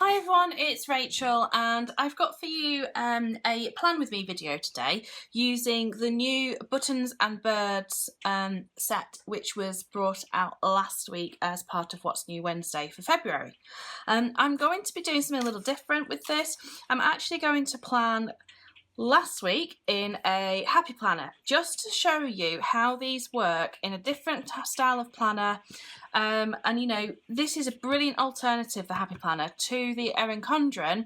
Hi everyone, it's Rachel and I've got for you a plan with me video today using the new Buttons and Birds set which was brought out last week as part of What's New Wednesday for February. I'm going to be doing something a little different with this. I'm actually going to plan last week in a happy planner just to show you how these work in a different style of planner, and you know, this is a brilliant alternative, the happy planner, to the Erin Condren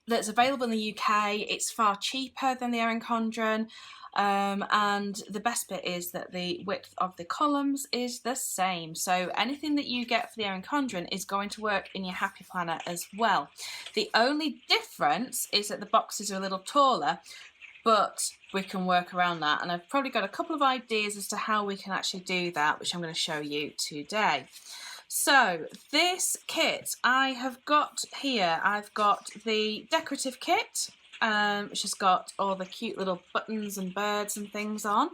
that's available in the UK. It's far cheaper than the Erin Condren, and the best bit is that the width of the columns is the same, so anything that you get for the Erin Condren is going to work in your happy planner as well. The only difference is that the boxes are a little taller, but we can work around that, and I've probably got a couple of ideas as to how we can actually do that, which I'm going to show you today. So this kit I have got here, I've got the decorative kit, which has got all the cute little buttons and birds and things on.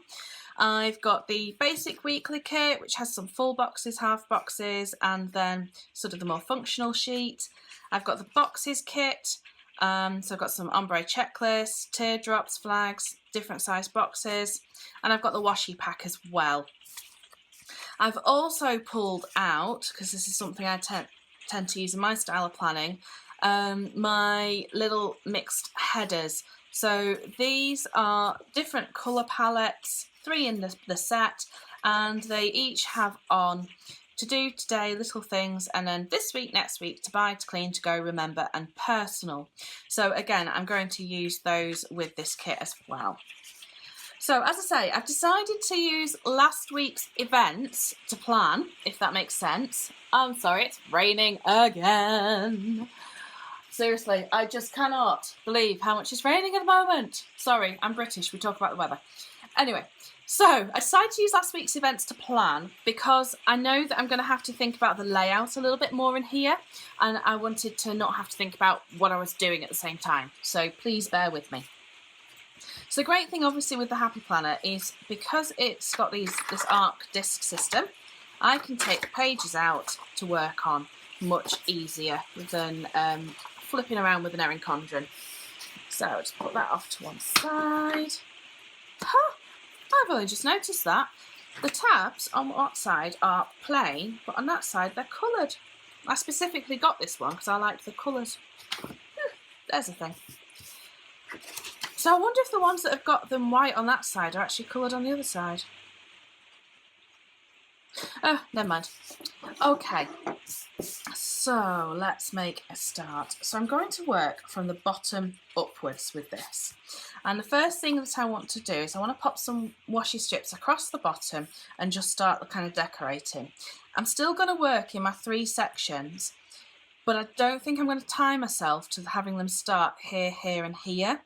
I've got the basic weekly kit, which has some full boxes, half boxes, and then sort of the more functional sheet. I've got the boxes kit, so I've got some ombre checklists, teardrops, flags, different size boxes, and I've got the washi pack as well. I've also pulled out, because this is something I tend to use in my style of planning, my little mixed headers. So these are different colour palettes, 3 in the set, and they each have on to do today, little things, and then this week, next week, to buy, to clean, to go, remember, and personal. So again, I'm going to use those with this kit as well. So as I say, I've decided to use last week's events to plan, if that makes sense. I'm sorry, it's raining again. Seriously, I just cannot believe how much it's raining at the moment. Sorry, I'm British, we talk about the weather. Anyway, so I decided to use last week's events to plan because I know that I'm going to have to think about the layout a little bit more in here, and I wanted to not have to think about what I was doing at the same time. So please bear with me. So the great thing obviously with the Happy Planner is because it's got this arc disc system, I can take pages out to work on much easier than flipping around with an Erin Condren. So I'll just put that off to one side. Huh, I've only just noticed that. The tabs on that side are plain, but on that side they're coloured. I specifically got this one because I liked the colours. There's the thing. So I wonder if the ones that have got them white on that side are actually coloured on the other side. Oh, never mind. Okay, so let's make a start. So I'm going to work from the bottom upwards with this. And the first thing that I want to do is I want to pop some washi strips across the bottom and just start the kind of decorating. I'm still going to work in my 3 sections, but I don't think I'm going to tie myself to having them start here, here and here.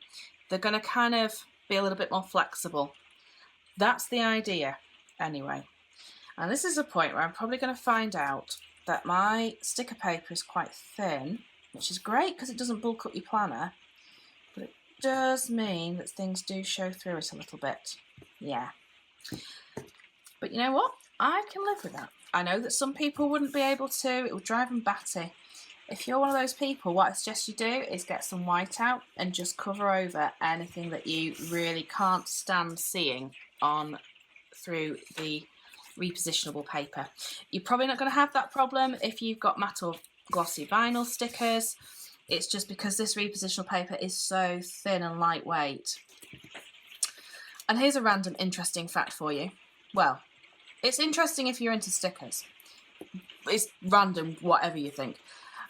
They're going to kind of be a little bit more flexible. That's the idea, anyway. And this is a point where I'm probably going to find out that my sticker paper is quite thin, which is great because it doesn't bulk up your planner, but it does mean that things do show through it a little bit. Yeah. But you know what? I can live with that. I know that some people wouldn't be able to. It would drive them batty. If you're one of those people, what I suggest you do is get some white out and just cover over anything that you really can't stand seeing on through the repositionable paper. You're probably not going to have that problem if you've got matte or glossy vinyl stickers. It's just because this repositionable paper is so thin and lightweight. And here's a random interesting fact for you. Well, it's interesting if you're into stickers. It's random, whatever you think.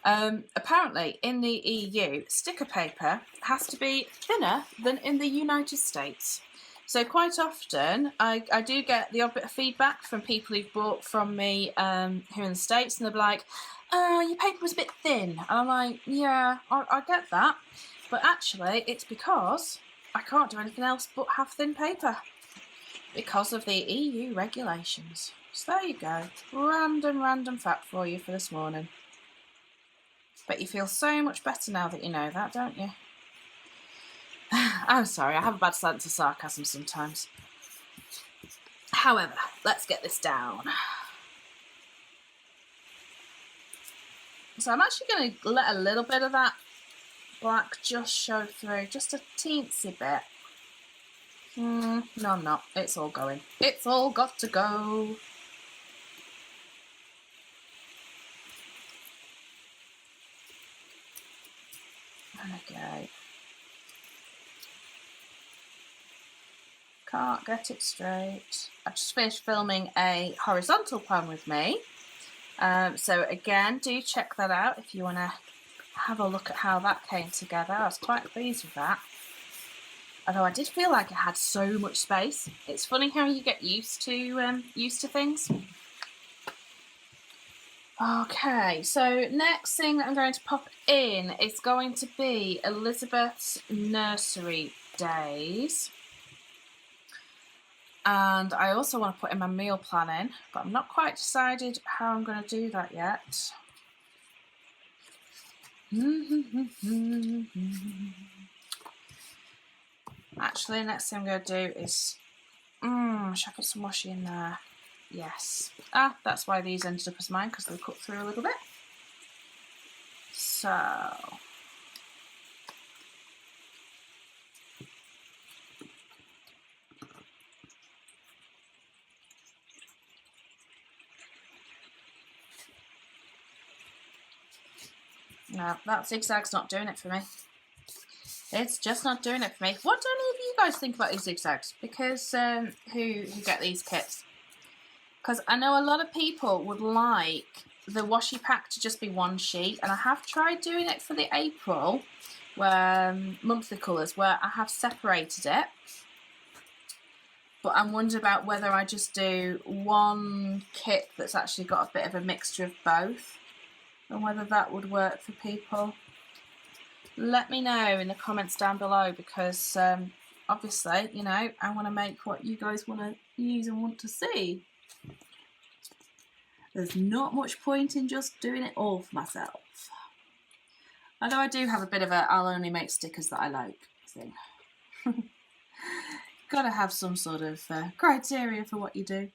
Apparently in the EU, sticker paper has to be thinner than in the United States. So quite often I do get the odd bit of feedback from people who've bought from me here in the States, and they're like, your paper was a bit thin. And I'm like, yeah, I get that. But actually it's because I can't do anything else but have thin paper because of the EU regulations. So there you go. Random fact for you for this morning. But you feel so much better now that you know that, don't you? I'm sorry, I have a bad sense of sarcasm sometimes. However, let's get this down. So I'm actually going to let a little bit of that black just show through, just a teensy bit. No, I'm not. It's all going. It's all got to go. Okay. Can't get it straight. I've just finished filming a horizontal plan with me. So again, do check that out if you want to have a look at how that came together. I was quite pleased with that. Although I did feel like I had so much space. It's funny how you get used to things. Okay, so next thing that I'm going to pop in is going to be Elizabeth's Nursery days. And I also want to put in my meal planning, but I'm not quite decided how I'm going to do that yet. Actually, next thing I'm going to do is, should I put some washi in there? Yes. That's why these ended up as mine, because they cut through a little bit. So, no, that zigzag's not doing it for me. It's just not doing it for me. What do any of you guys think about these zigzags? Because who get these kits? Because I know a lot of people would like the washi pack to just be one sheet, and I have tried doing it for the April monthly colours where I have separated it. But I'm wondering about whether I just do one kit that's actually got a bit of a mixture of both, and whether that would work for people. Let me know in the comments down below, because obviously, you know, I want to make what you guys want to use and want to see. There's not much point in just doing it all for myself. Although I do have a bit of a I'll only make stickers that I like thing. Gotta have some sort of criteria for what you do.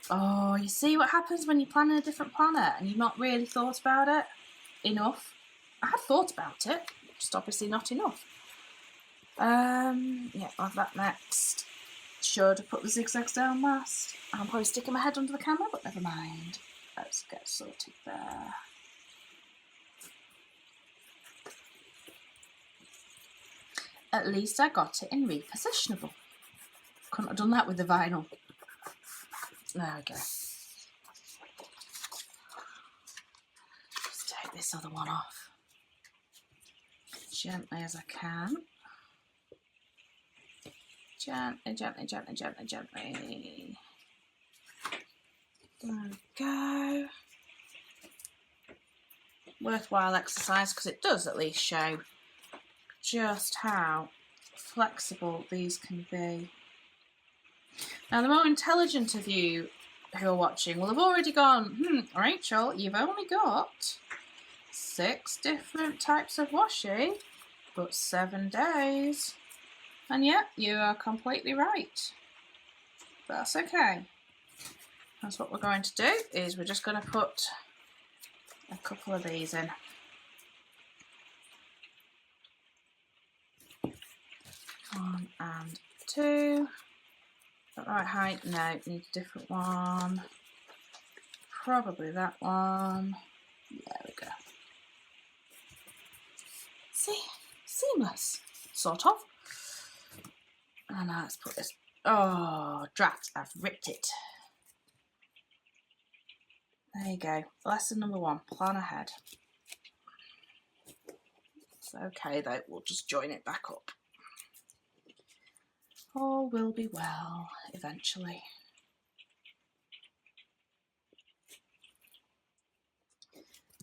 Oh, you see what happens when you plan in a different planner and you've not really thought about it enough. I had thought about it, just obviously not enough. Yeah, I'll have that next. Should have put the zigzags down last. I'm probably sticking my head under the camera, but never mind. Let's get sorted there. At least I got it in repositionable. Couldn't have done that with the vinyl. There we go. Just take this other one off. Gently as I can. Gently, gently, gently, gently, gently. There we go. Worthwhile exercise, because it does at least show just how flexible these can be. Now, the more intelligent of you who are watching will have already gone, Rachel, you've only got 6 different types of washi, but 7 days. And yet, you are completely right. That's okay. That's what we're going to do, is we're just going to put a couple of these in. 1 and 2. Is that the right height? No, need a different one. Probably that one. There we go. See? Seamless. Sort of. And now let's put this. Oh, drat, I've ripped it. There you go. Lesson number 1, plan ahead. It's okay though, we'll just join it back up. All will be well eventually.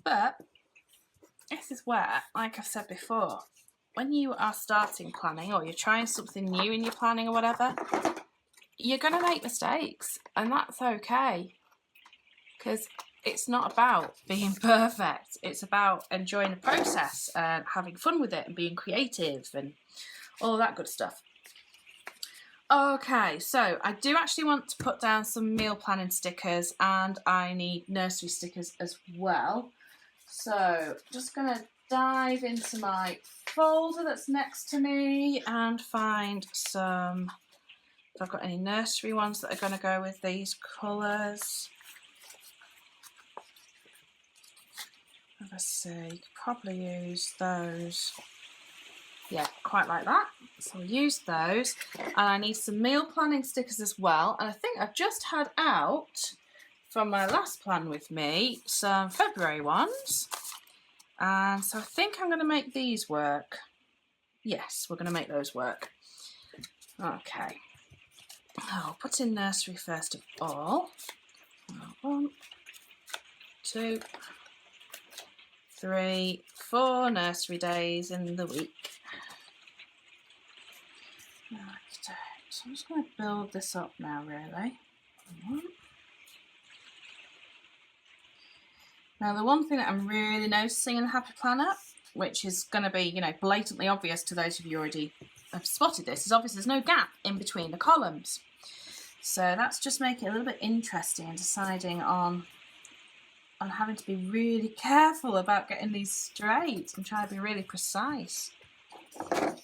But this is where, like I've said before, when you are starting planning or you're trying something new in your planning or whatever, you're going to make mistakes, and that's okay, because it's not about being perfect. It's about enjoying the process and having fun with it and being creative and all that good stuff. Okay, so I do actually want to put down some meal planning stickers, and I need nursery stickers as well. So just going to dive into my folder that's next to me and find some, if I've got any nursery ones that are going to go with these colours. Let's see, you could probably use those. Yeah, quite like that. So I'll use those. And I need some meal planning stickers as well. And I think I've just had out from my last plan with me some February ones. And so I think I'm going to make these work. Yes, we're going to make those work. Okay. I'll put in nursery first of all. 1, 2, 3, 4 nursery days in the week. Okay, so I'm just going to build this up now, really. Now, the one thing that I'm really noticing in the Happy Planner, which is going to be, you know, blatantly obvious to those of you already have spotted this, is obviously there's no gap in between the columns. So that's just making it a little bit interesting and deciding on having to be really careful about getting these straight. I'm trying to be really precise.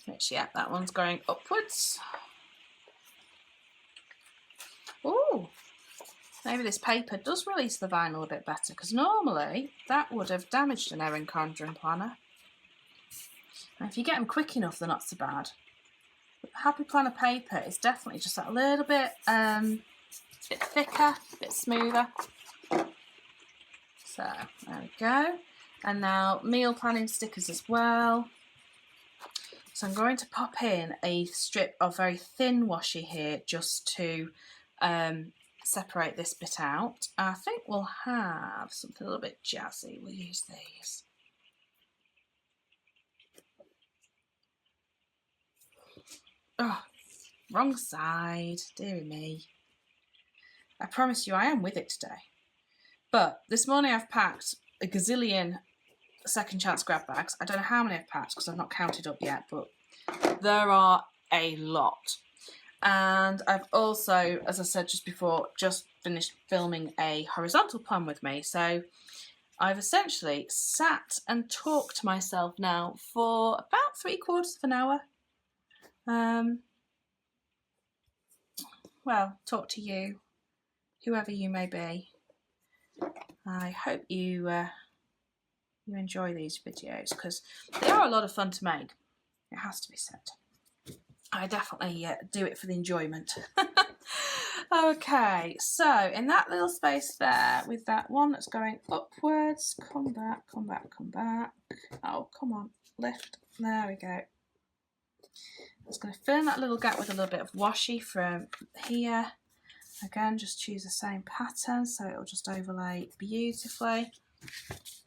Which, yeah, that one's going upwards. Ooh, maybe this paper does release the vinyl a bit better, because normally that would have damaged an Erin Condren planner. And if you get them quick enough, they're not so bad. But the Happy Planner paper is definitely just that little bit, bit thicker, a bit smoother. So there we go. And now meal planning stickers as well. So I'm going to pop in a strip of very thin washi here just to separate this bit out. I think we'll have something a little bit jazzy. We'll use these. Oh, wrong side, dearie me. I promise you I am with it today. But this morning I've packed a gazillion second chance grab bags. I don't know how many I've packed because I've not counted up yet, but there are a lot. And I've also, as I said just before, just finished filming a horizontal plan with me. So I've essentially sat and talked to myself now for about 3/4 of an hour. Well, talk to you, whoever you may be. I hope you you enjoy these videos because they are a lot of fun to make. It has to be said. I definitely do it for the enjoyment. Okay, so in that little space there with that one that's going upwards, come back, come back, come back. Oh, come on, lift. There we go. I'm just going to fill in that little gap with a little bit of washi from here. Again, just choose the same pattern so it'll just overlay beautifully.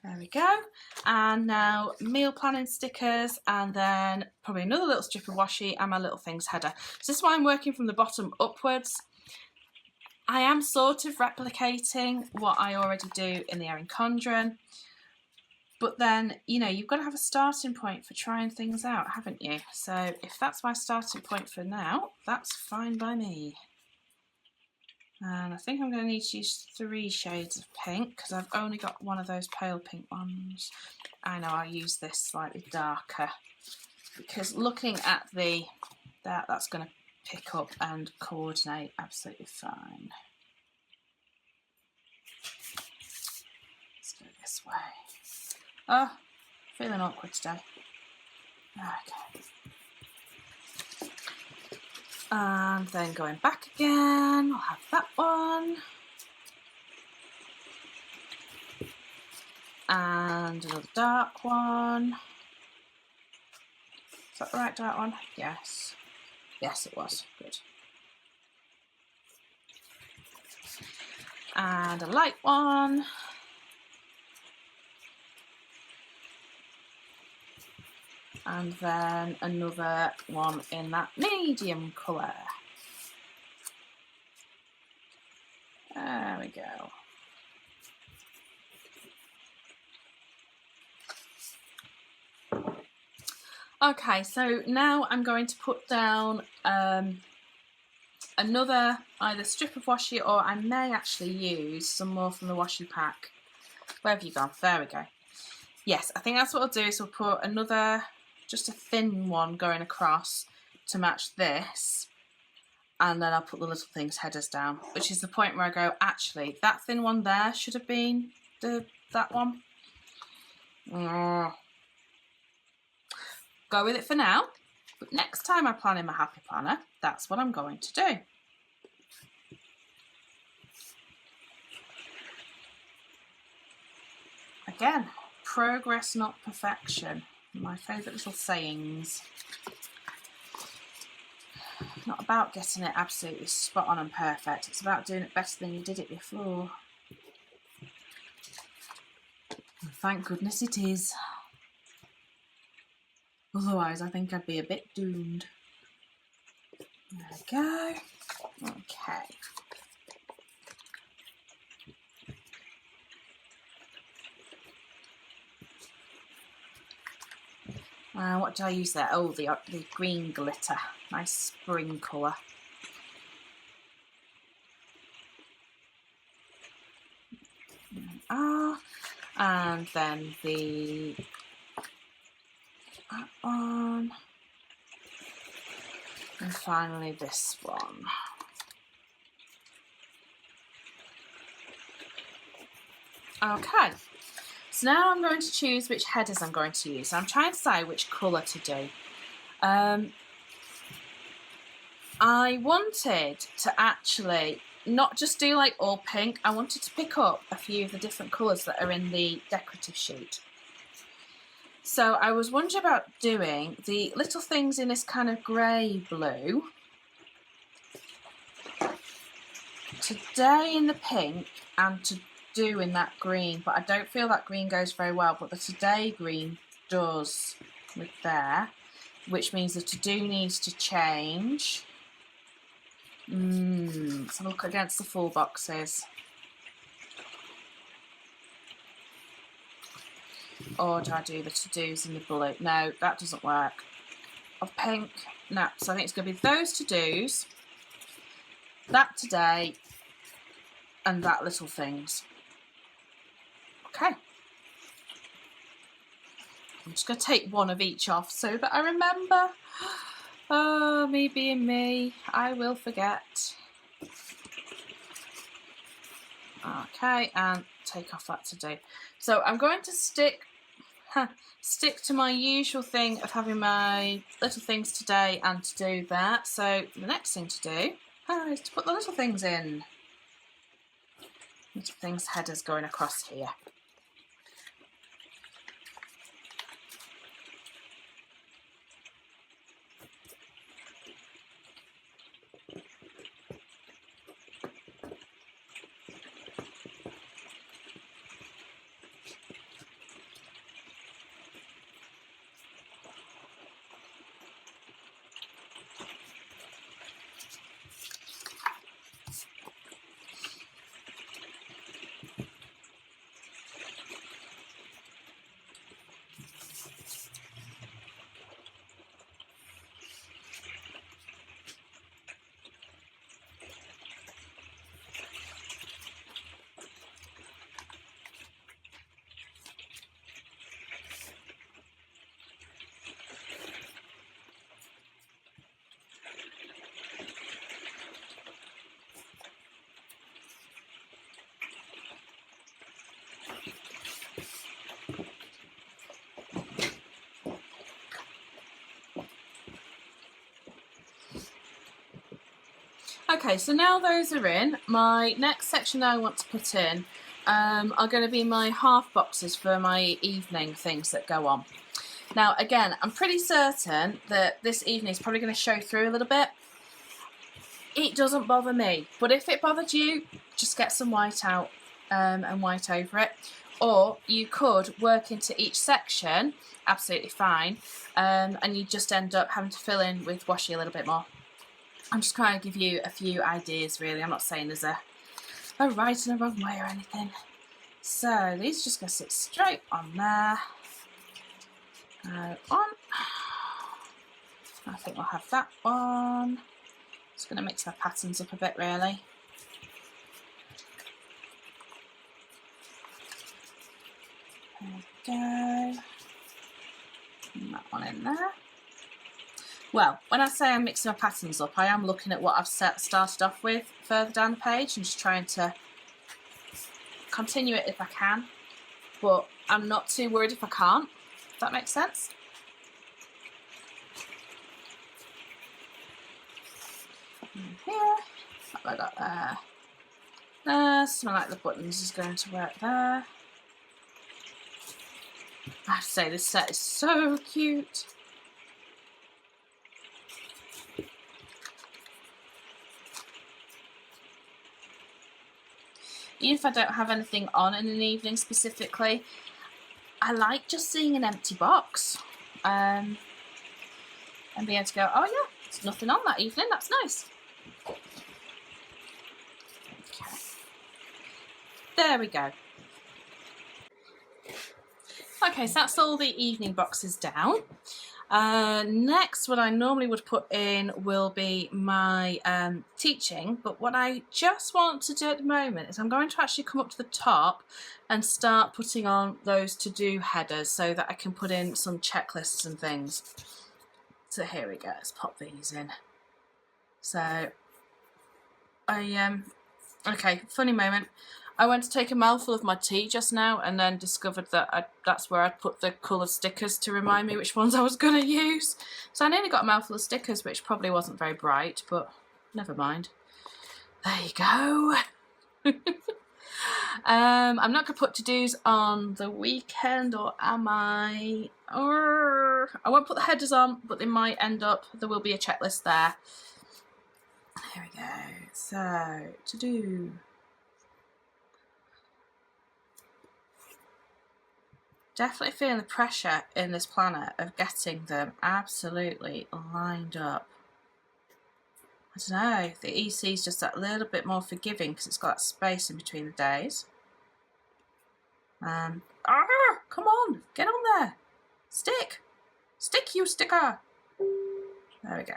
There we go. And now meal planning stickers and then probably another little strip of washi and my little things header. So this is why I'm working from the bottom upwards. I am sort of replicating what I already do in the Erin Condren. But then, you know, you've got to have a starting point for trying things out, haven't you? So if that's my starting point for now, that's fine by me. And I think I'm going to need to use 3 shades of pink because I've only got one of those pale pink ones. I know I'll use this slightly darker because looking at that's going to pick up and coordinate absolutely fine. Let's go this way. Oh, feeling awkward today. Okay. And then going back again, I'll have that one. And another dark one. Is that the right dark one? Yes. Yes, it was. Good. And a light one. And then another one in that medium colour. There we go. Okay, so now I'm going to put down another either strip of washi or I may actually use some more from the washi pack. Where have you gone? There we go. Yes, I think that's what I'll do, is we'll put another, just a thin one going across to match this, and then I'll put the little things headers down, which is the point where I go, actually, that thin one there should have been that one. Go with it for now, but next time I plan in my happy planner, that's what I'm going to do. Again, progress, not perfection. My favourite little sayings. Not about getting it absolutely spot on and perfect. It's about doing it better than you did it before. And thank goodness it is. Otherwise, I think I'd be a bit doomed. There we go. Okay. What do I use there? Oh, the green glitter. Nice spring colour. And then that one. And finally this one. Okay. So now I'm going to choose which headers I'm going to use. So I'm trying to decide which colour to do. I wanted to actually not just do like all pink. I wanted to pick up a few of the different colours that are in the decorative sheet. So I was wondering about doing the little things in this kind of grey blue. Today in the pink and to do in that green, but I don't feel that green goes very well, but the today green does with there, which means the to do needs to change. Let's have a look against the full boxes. Or do I do the to do's in the blue? No, that doesn't work. Of pink, no. So I think it's going to be those to do's, that today, and that little things. Okay. I'm just going to take one of each off so that I remember. Oh, me being me, I will forget. Okay, and take off that to do. So I'm going to stick to my usual thing of having my little things today and to do that. So the next thing to do is to put the little things in. Little things headers going across here. Okay, so now those are in, my next section that I want to put in are going to be my half boxes for my evening things that go on. Now again, I'm pretty certain that this evening is probably going to show through a little bit. It doesn't bother me, but if it bothered you, just get some white out and white over it. Or you could work into each section, absolutely fine, and you just end up having to fill in with washi a little bit more. I'm just trying to give you a few ideas really. I'm not saying there's a right and a wrong way or anything. So these are just going to sit straight on there. On. I think we'll have that one. Just going to mix my patterns up a bit really. There we go. And that one in there. Well, when I say I'm mixing my patterns up, I am looking at what I've started off with further down the page and just trying to continue it if I can, but I'm not too worried if I can't, if that makes sense. And here, what have I got there? Something like the buttons is going to work there. I have to say, this set is so cute. Even if I don't have anything on in an evening specifically, I like just seeing an empty box and being able to go, oh yeah, there's nothing on that evening, that's nice. Okay. There we go. Okay, so that's all the evening boxes down. Next, what I normally would put in will be my teaching, but what I just want to do at the moment is I'm going to actually come up to the top and start putting on those to-do headers so that I can put in some checklists and things. So here we go, let's pop these in. So, okay, funny moment. I went to take a mouthful of my tea just now and then discovered that that's where I'd put the coloured stickers to remind me which ones I was going to use. So I nearly got a mouthful of stickers, which probably wasn't very bright, but never mind. There you go. I'm not going to put to-dos on the weekend, or am I? Or I won't put the headers on, but they might end up, there will be a checklist there. Here we go. So, to-do. Definitely feeling the pressure in this planner of getting them absolutely lined up. I don't know, the EC is just that little bit more forgiving because it's got that space in between the days. Come on, get on there. Stick, you sticker. There we go.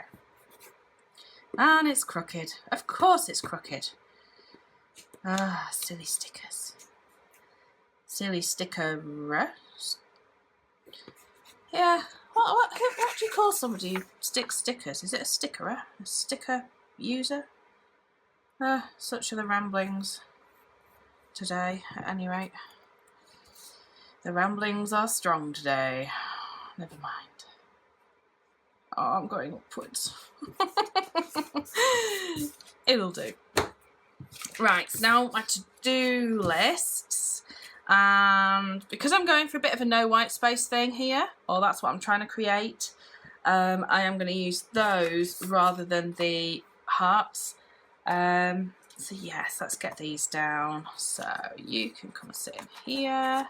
And it's crooked. Of course it's crooked. Ah, silly stickers. Silly sticker. Yeah, what do you call somebody who sticks stickers? Is it a stickerer? A sticker user? Such are the ramblings today, at any rate. The ramblings are strong today. Never mind. Oh, I'm going upwards. It'll do. Right, now my to-do lists. And because I'm going for a bit of a no white space thing here, or that's what I'm trying to create, I am going to use those rather than the hearts. So yes, let's get these down. So you can come and sit in here.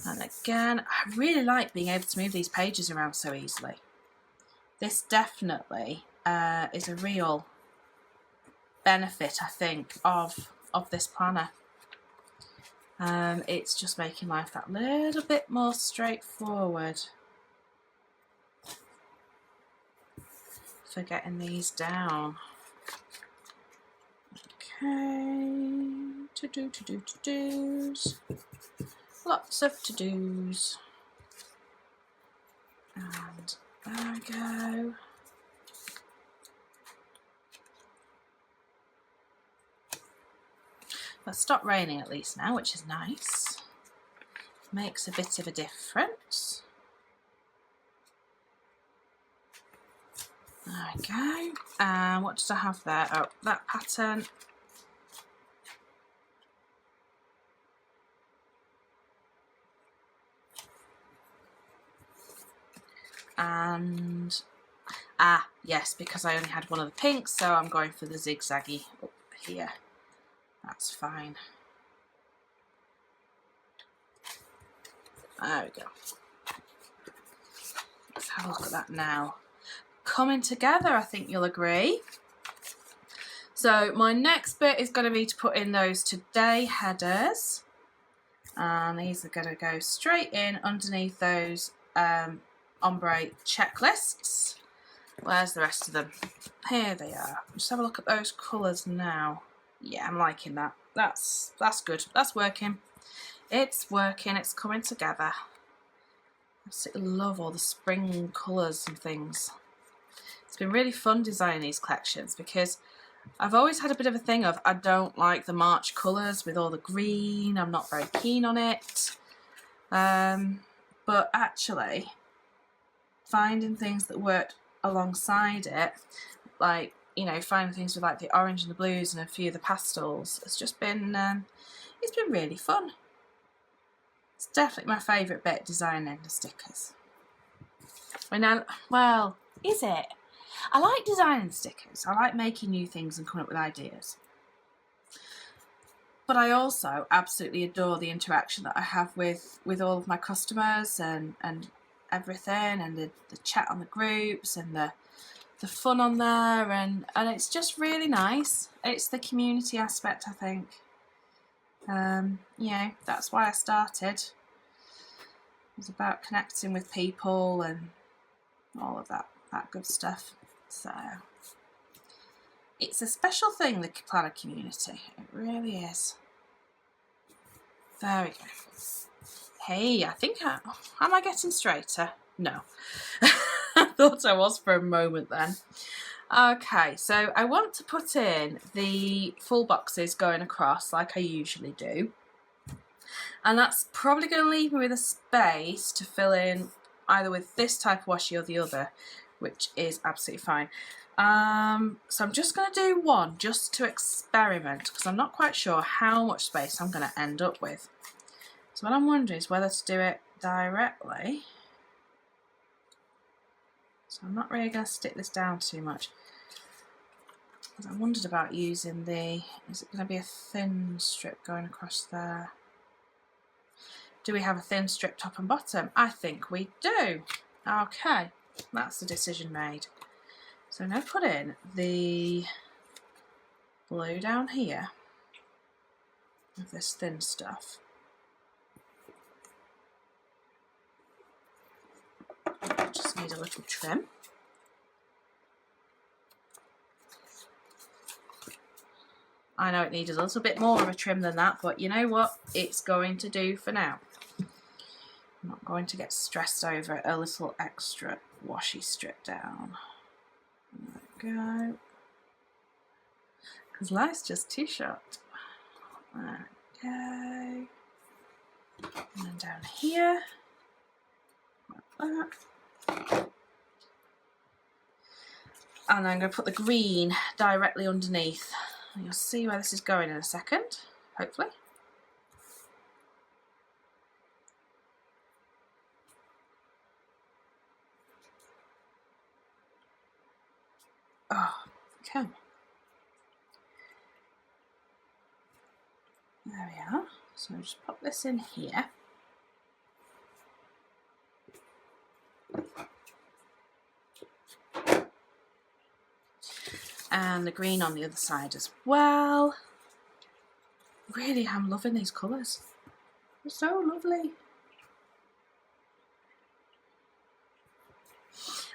And again, I really like being able to move these pages around so easily. This definitely is a real benefit, I think, of this planner. It's just making life that little bit more straightforward for getting these down. Okay, to-dos. Lots of to-dos. And there we go. Well, it's stopped raining at least now, which is nice. Makes a bit of a difference. There we go. And what does I have there? Oh, that pattern. And yes, because I only had one of the pinks, so I'm going for the zigzaggy up here. That's fine. There we go. Let's have a look at that now. Coming together, I think you'll agree. So my next bit is going to be to put in those today headers. And these are going to go straight in underneath those ombre checklists. Where's the rest of them? Here they are. Just have a look at those colours now. Yeah, I'm liking that. That's good. That's working. It's working. It's coming together. I absolutely love all the spring colours and things. It's been really fun designing these collections because I've always had a bit of a thing of I don't like the March colours with all the green. I'm not very keen on it. But actually finding things that worked alongside it, like, you know, finding things with like the orange and the blues and a few of the pastels, it's just been it's been really fun. It's definitely my favourite bit, designing the stickers. Well, is it? I like designing stickers. I like making new things and coming up with ideas. But I also absolutely adore the interaction that I have with all of my customers and everything, and the chat on the groups and the fun on there, and it's just really nice. It's the community aspect, I think. You know, that's why I started. It was about connecting with people and all of that good stuff. So it's a special thing, the planner community. It really is. There we go. Hey, I think am I getting straighter? No. I thought I was for a moment then. Okay, so I want to put in the full boxes going across like I usually do. And that's probably going to leave me with a space to fill in either with this type of washi or the other, which is absolutely fine. So I'm just going to do one just to experiment because I'm not quite sure how much space I'm going to end up with. So what I'm wondering is whether to do it directly. So I'm not really going to stick this down too much. I wondered about using is it going to be a thin strip going across there? Do we have a thin strip top and bottom? I think we do. Okay, that's the decision made. So I'm going to put in the blue down here of this thin stuff. Just need a little trim. I know it needed a little bit more of a trim than that, but you know what? It's going to do for now. I'm not going to get stressed over a little extra washi strip down. There we go. Because life's just too short. There we go. And then down here. Like that. And I'm going to put the green directly underneath. You'll see where this is going in a second, hopefully. Oh, okay. There we are. So I'll just pop this in here. And the green on the other side as well. Really am loving these colours. They're so lovely.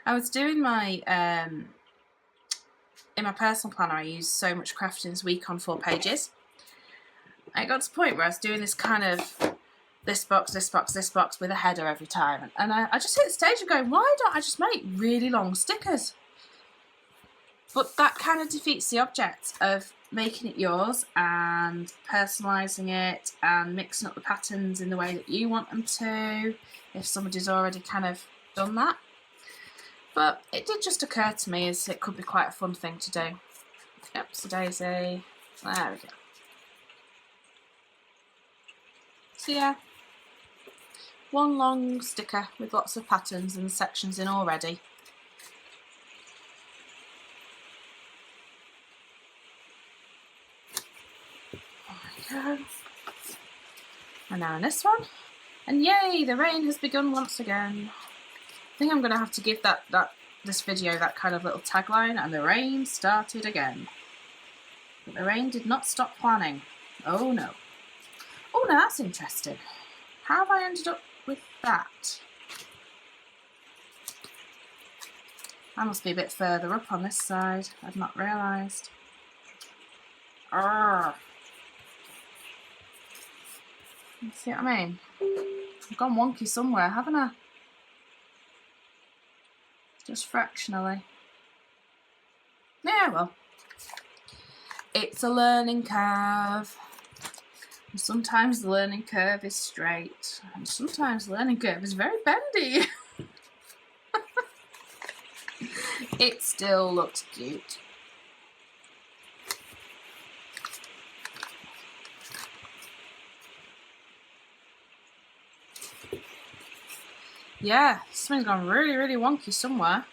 I was doing my, in my personal planner I use So Much Crafting's week on 4 pages. And it got to the point where I was doing this kind of this box, this box, this box with a header every time. And I just hit the stage of going, why don't I just make really long stickers? But that kind of defeats the object of making it yours and personalising it and mixing up the patterns in the way that you want them to, if somebody's already kind of done that. But it did just occur to me as it could be quite a fun thing to do. Oops, a daisy. There we go. So yeah, one long sticker with lots of patterns and sections in already. Go. And now in this one, and yay, the rain has begun once again. I think I'm going to have to give this video that kind of little tagline, and the rain started again. But the rain did not stop planning. Oh no. Oh, now that's interesting. How have I ended up with that? I must be a bit further up on this side. I've not realised. You see what I mean? I've gone wonky somewhere, haven't I? just fractionally. Yeah, well, it's a learning curve. And sometimes the learning curve is straight, and sometimes the learning curve is very bendy. It still looks cute. Yeah, something's gone really, really wonky somewhere.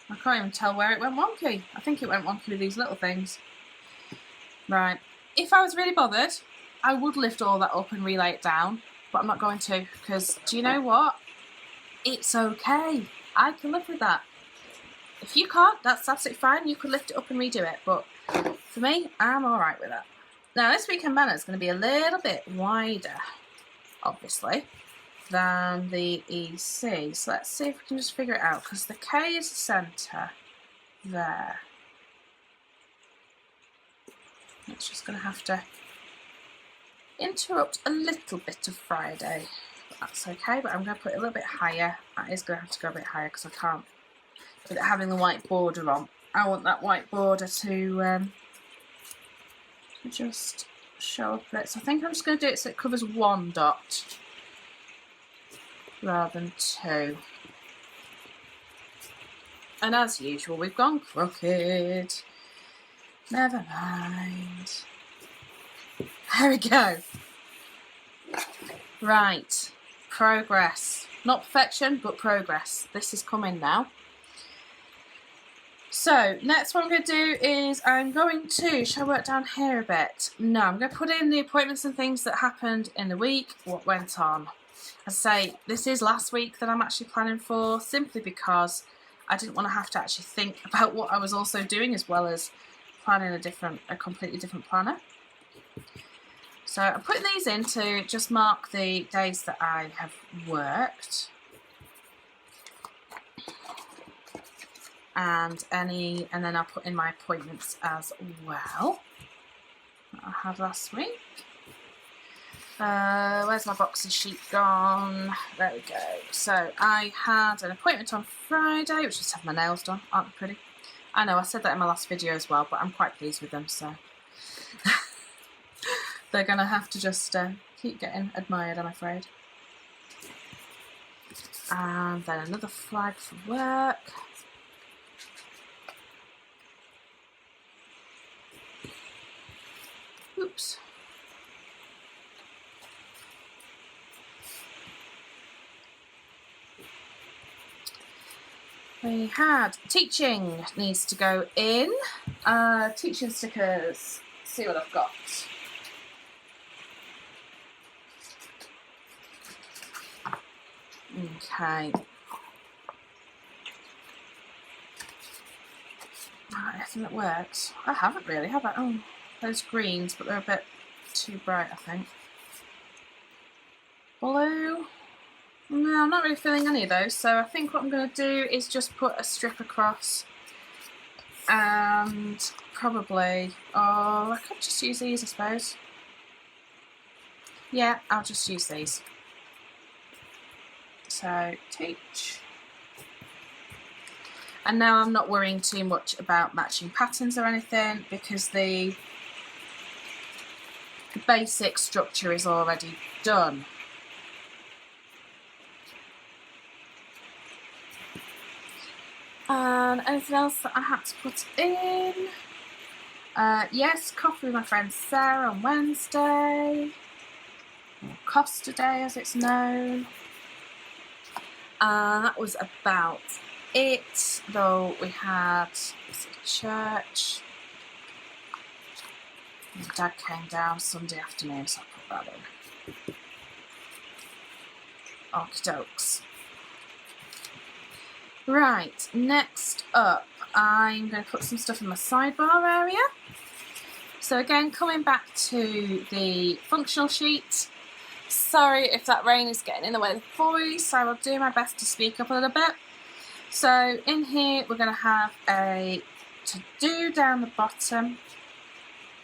I can't even tell where it went wonky. I think it went wonky with these little things. Right. If I was really bothered, I would lift all that up and relay it down, but I'm not going to, because do you know what? It's okay. I can live with that. If you can't, that's absolutely fine. You could lift it up and redo it, but for me, I'm alright with that. Now, this weekend banner is going to be a little bit wider, obviously, than the EC. So let's see if we can just figure it out, because the K is the centre there. It's just going to have to interrupt a little bit of Friday. That's okay, but I'm going to put it a little bit higher. That is going to have to go a bit higher because I can't, with it having the white border on. I want that white border to just show up a bit. So I think I'm just going to do it so it covers one dot rather than two. And as usual, we've gone crooked. Never mind. There we go. Right. Progress. Not perfection, but progress. This is coming now. So, next what I'm going to do is I'm going to, shall I work down here a bit? No, I'm going to put in the appointments and things that happened in the week, what went on. As I say, this is last week that I'm actually planning for, simply because I didn't want to have to actually think about what I was also doing, as well as planning a completely different planner. So I'm putting these in to just mark the days that I have worked. And then I'll put in my appointments as well that I had last week. Where's my boxing sheet gone? There we go. So I had an appointment on Friday, which is to have my nails done. Aren't they pretty? I know I said that in my last video as well, but I'm quite pleased with them, so they're going to have to just keep getting admired, I'm afraid. And then another flag for work. Oops. We had teaching needs to go in. Teaching stickers. See what I've got. Okay. I think it works. I haven't really, have I? Oh, those greens, but they're a bit too bright, I think. Blue. No, I'm not really feeling any of those, so I think what I'm going to do is just put a strip across and probably, oh, I could just use these, I suppose. Yeah, I'll just use these. So, teach. And now I'm not worrying too much about matching patterns or anything, because the basic structure is already done. And anything else that I had to put in? Yes, coffee with my friend Sarah on Wednesday, or Costa Day as it's known. And that was about it, though we had church. My dad came down Sunday afternoon, so I put that in. Okie dokes. Right, next up, I'm going to put some stuff in my sidebar area. So again, coming back to the functional sheet. Sorry if that rain is getting in the way of the voice, I will do my best to speak up a little bit. So in here, we're going to have a to-do down the bottom.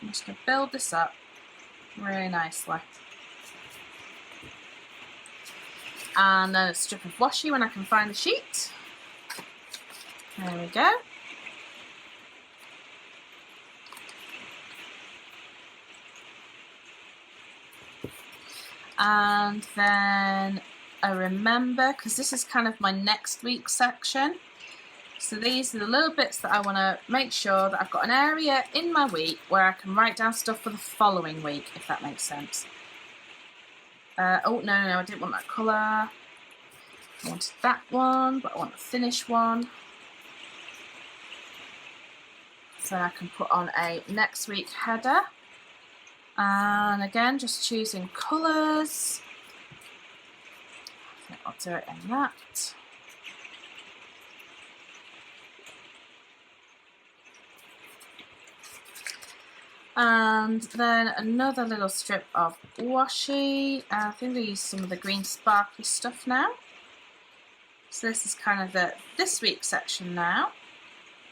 I'm just going to build this up really nicely. And then a strip of washi when I can find the sheet. There we go. And then I remember, because this is kind of my next week section. So these are the little bits that I want to make sure that I've got an area in my week where I can write down stuff for the following week, if that makes sense. Oh, no, I didn't want that colour. I wanted that one, but I want the finish one. So I can put on a next week header. And again, just choosing colours. I think I'll do it in that. And then another little strip of washi. I think I use some of the green sparkly stuff now. So this is kind of the this week section now.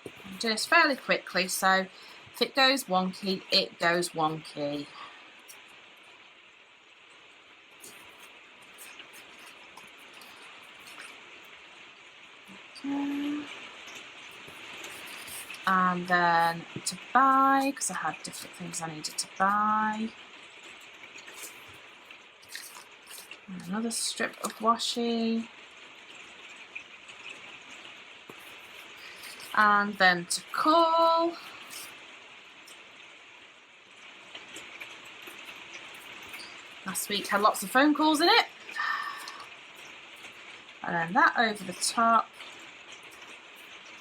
I'm doing this fairly quickly, so if it goes wonky, it goes wonky. Okay. And then to buy, because I had different things I needed to buy. And another strip of washi. And then to call. Last week had lots of phone calls in it. And then that over the top,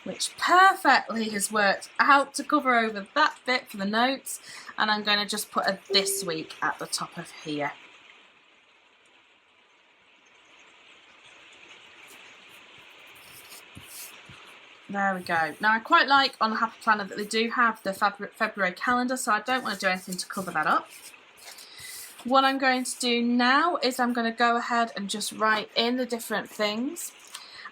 which perfectly has worked out to cover over that bit for the notes. And I'm going to just put a this week at the top of here. There we go. Now I quite like on the Happy Planner that they do have the February calendar, so I don't want to do anything to cover that up. What I'm going to do now is I'm going to go ahead and just write in the different things,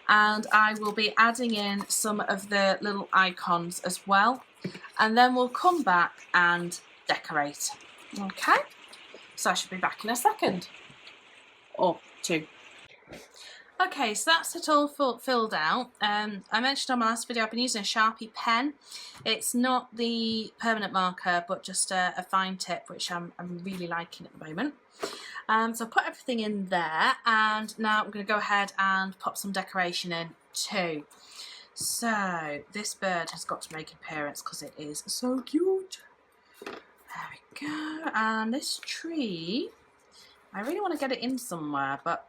and I will be adding in some of the little icons as well, and then we'll come back and decorate. Okay, so I should be back in a second or two. Okay, so that's it all filled out. I mentioned on my last video I've been using a Sharpie pen. It's not the permanent marker, but just a fine tip, which I'm really liking at the moment. So I've put everything in there, and now I'm going to go ahead and pop some decoration in too. So this bird has got to make an appearance because it is so cute. There we go. And this tree, I really want to get it in somewhere, but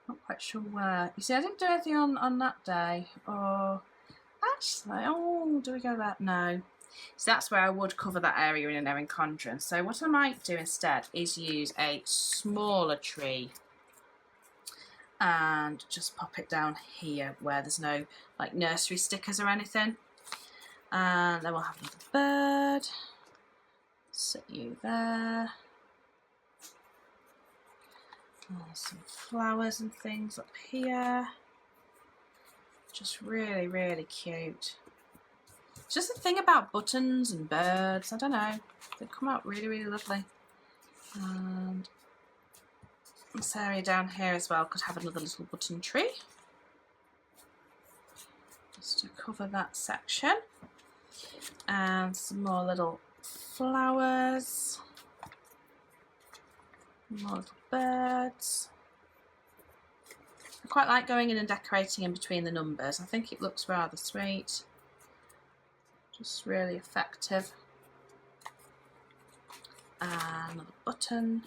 not quite sure where. You see, I didn't do anything on that day. Or actually, oh, do we go there? No. So that's where I would cover that area in an Erin Condren. So what I might do instead is use a smaller tree and just pop it down here where there's no like nursery stickers or anything. And then we'll have another bird. Sit you there. Some flowers and things up here. Just really, really cute. Just the thing about buttons and birds, I don't know, they come out really, really lovely. And this area down here as well could have another little button tree, just to cover that section. And some more little flowers. More little birds. I quite like going in and decorating in between the numbers. I think it looks rather sweet. Just really effective. And another button.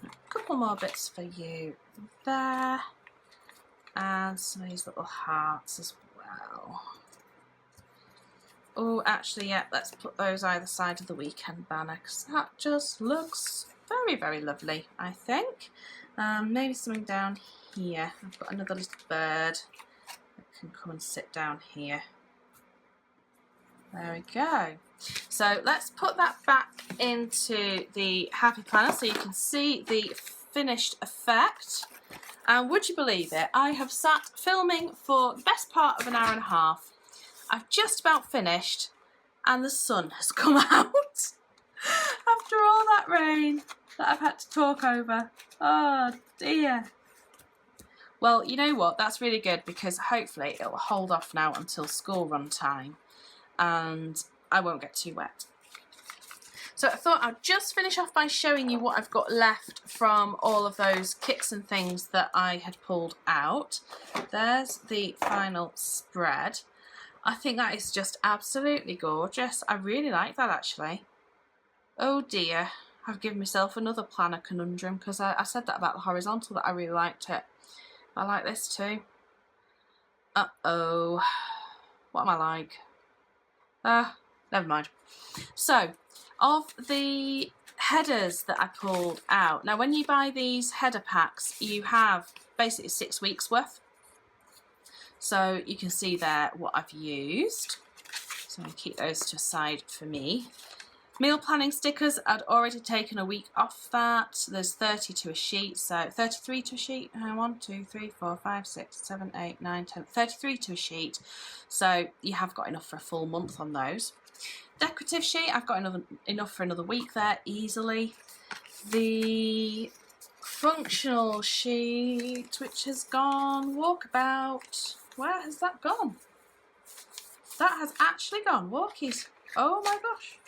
A couple more bits for you there. And some of these little hearts as well. Oh, actually, yeah, let's put those either side of the weekend banner because that just looks very, very lovely, I think. Maybe something down here. I've got another little bird that can come and sit down here. There we go. So let's put that back into the Happy Planner so you can see the finished effect. And would you believe it, I have sat filming for the best part of an hour and a half. I've just about finished and the sun has come out after all that rain that I've had to talk over. Oh dear. Well, you know what, that's really good because hopefully it'll hold off now until school run time and I won't get too wet. So I thought I'd just finish off by showing you what I've got left from all of those kits and things that I had pulled out. There's the final spread. I think that is just absolutely gorgeous. I really like that actually. Oh dear, I've given myself another planner conundrum because I said that about the horizontal that I really liked it. I like this too. Uh-oh. What am I like? Never mind. So, of the headers that I pulled out, now when you buy these header packs, you have basically 6 weeks worth. So you can see there what I've used. So I'm going to keep those to the side for me. Meal planning stickers, I'd already taken a week off that. There's 30 to a sheet, so 33 to a sheet. 1, 2, 3, 4, 5, 6, 7, 8, 9, 10, 33 to a sheet. So you have got enough for a full month on those. Decorative sheet, I've got enough for another week there, easily. The functional sheet, which has gone walkabout. Where has that gone? That has actually gone. Walkies. Oh my gosh.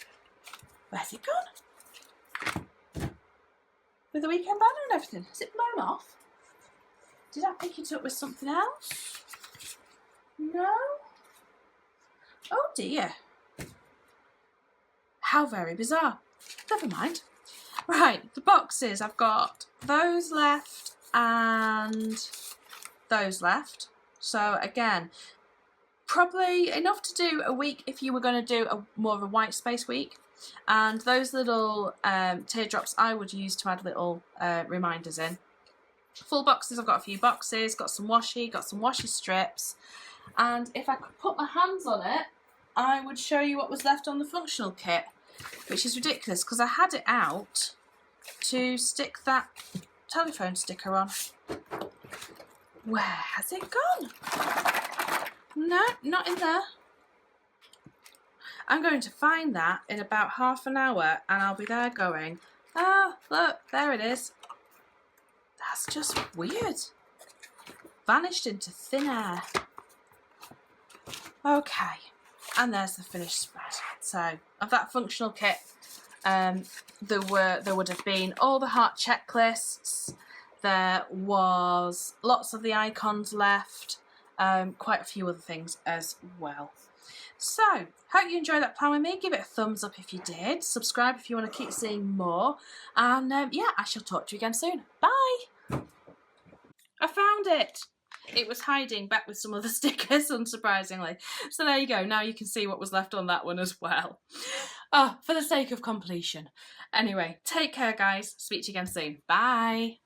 Where's it gone? With the weekend banner and everything. Has it blown off? Did I pick it up with something else? No? Oh dear. How very bizarre. Never mind. Right, the boxes. I've got those left and those left. So again, probably enough to do a week if you were going to do more of a white space week. And those little teardrops I would use to add little reminders in. Full boxes, I've got a few boxes, got some washi strips. And if I could put my hands on it, I would show you what was left on the functional kit, which is ridiculous because I had it out to stick that telephone sticker on. Where has it gone? No, not in there. I'm going to find that in about half an hour and I'll be there going, ah, look, there it is. That's just weird. Vanished into thin air. Okay, and there's the finished spread. So, of that functional kit, there would have been all the heart checklists, there was lots of the icons left, quite a few other things as well. So, hope you enjoyed that plan with me. Give it a thumbs up if you did. Subscribe if you want to keep seeing more. And yeah, I shall talk to you again soon. Bye! I found it! It was hiding back with some other stickers, unsurprisingly. So there you go. Now you can see what was left on that one as well. Oh, for the sake of completion. Anyway, take care, guys. Speak to you again soon. Bye!